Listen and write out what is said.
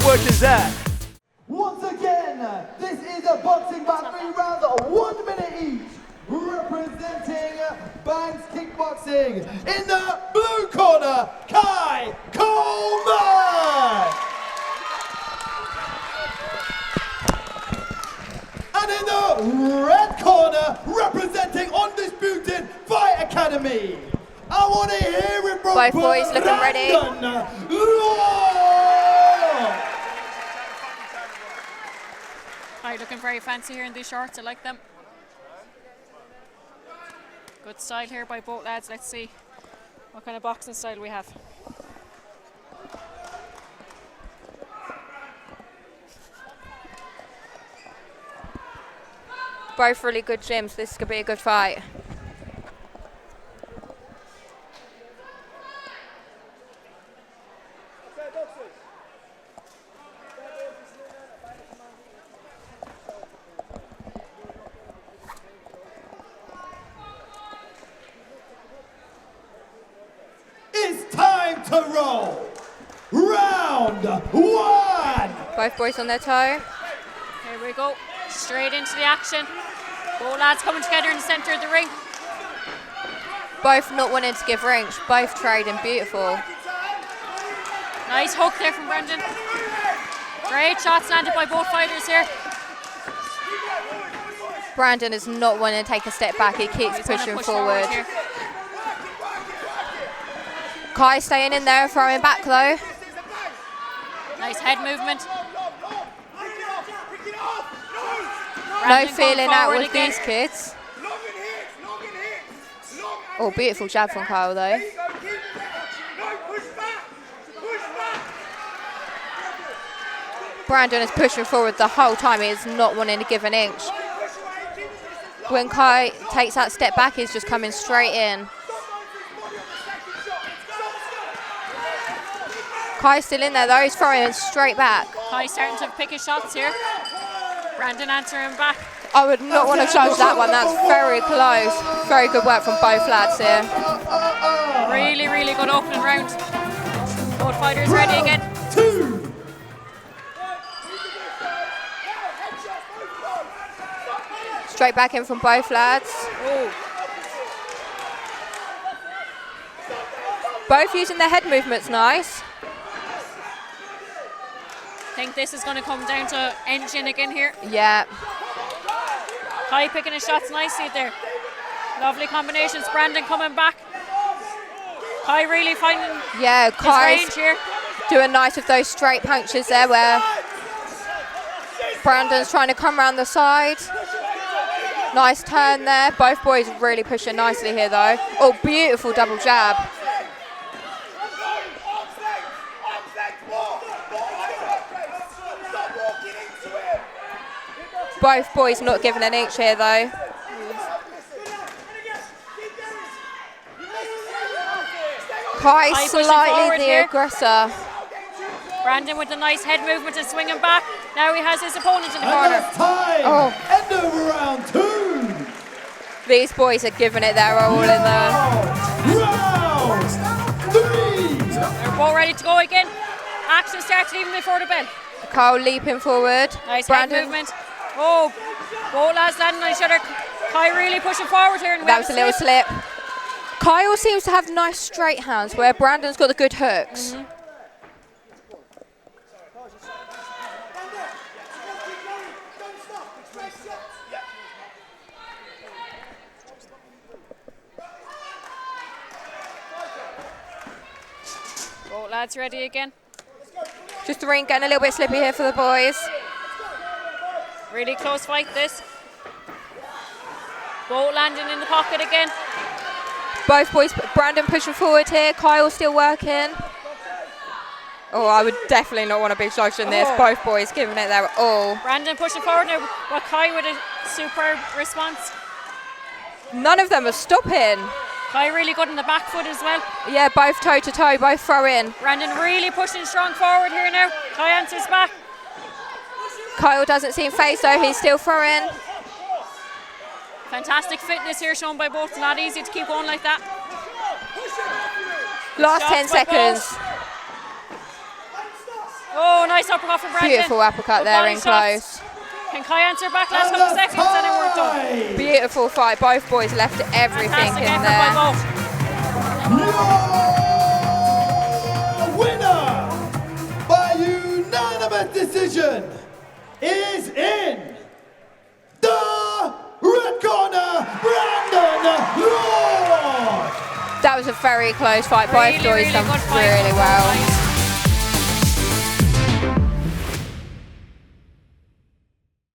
footwork is there. Once again, this is a boxing match, 3 rounds of 1 minute each. Representing Banks Kickboxing in the blue corner, Kai Coleman! And in the red corner, representing Undisputed Fight Academy, I want to hear it from both boys looking ready. Hi, looking very fancy here in these shorts. I like them. Good style here by both lads. Let's see what kind of boxing style we have. Both really good gyms. This could be a good fight. It's time to roll. Round 1. Both boys on their toe. Here we go. Straight into the action. Both lads coming together in the centre of the ring. Both not wanting to give range. Both trading beautiful. Nice hook there from Brendan. Great shots landed by both fighters here. Brandon is not wanting to take a step back. He keeps pushing forward. Here. Kai staying in there and throwing back though. Nice head movement. No feeling out with these kids. Oh, beautiful jab from Kyle though. Brandon is pushing forward the whole time. He is not wanting to give an inch. When Kai takes that step back, he's just coming straight in. Kai's still in there though. He's throwing straight back. Kai starting to pick his shots here. Brandon answering back. I would not want to judge that one. That's very close. Very good work from both lads here. Really, really good opening round. Both fighters ready again. 2. Straight back in from both lads. Oh. Both using their head movements nice. I think this is going to come down to engine again here. Yeah. Kai picking his shots nicely there. Lovely combinations. Brandon coming back. Kai really finding his range here. Doing nice with those straight punches there where Brandon's trying to come around the side. Nice turn there. Both boys really pushing nicely here though. Oh, beautiful double jab. Both boys not giving an inch here though. Kai slightly the here. aggressor. Brandon with a nice head movement and swinging back. Now he has his opponent in the corner. Time. End of round 2. These boys are giving it their all in there. Round 3. They're both ready to go again. Action started even before the bell. Kyle leaping forward. Nice Brandon. head movement. Oh, both lads landing on each other. Kai really pushing forward here. And That was a little slip. Kyle seems to have nice straight hands where Brandon's got the good hooks. Both lads ready again. Just the ring getting a little bit slippy here for the boys. Really close fight this. Both landing in the pocket again. Both boys, Brandon pushing forward here, Kyle still working. Oh, I would definitely not want to be judged in this. Both boys giving it their all. Brandon pushing forward now, but Kai with a superb response. None of them are stopping. Kai really good in the back foot as well. Yeah, both toe to toe, both throw in. Brandon really pushing strong forward here now. Kai answers back. Kyle doesn't seem phased though, he's still throwing. Fantastic fitness here shown by both. Not easy to keep going like that. Last Shots 10 seconds. Oh, nice uppercut from Brandon. Beautiful uppercut Good there body in shots. close. Can Kai answer back last couple of seconds? And it worked done. Beautiful fight. Both boys left everything Fantastic in effort there. by both. Your winner by unanimous decision is in the red corner, Brandon Lord. That was a very close fight. Both boys Really done good fight. really well.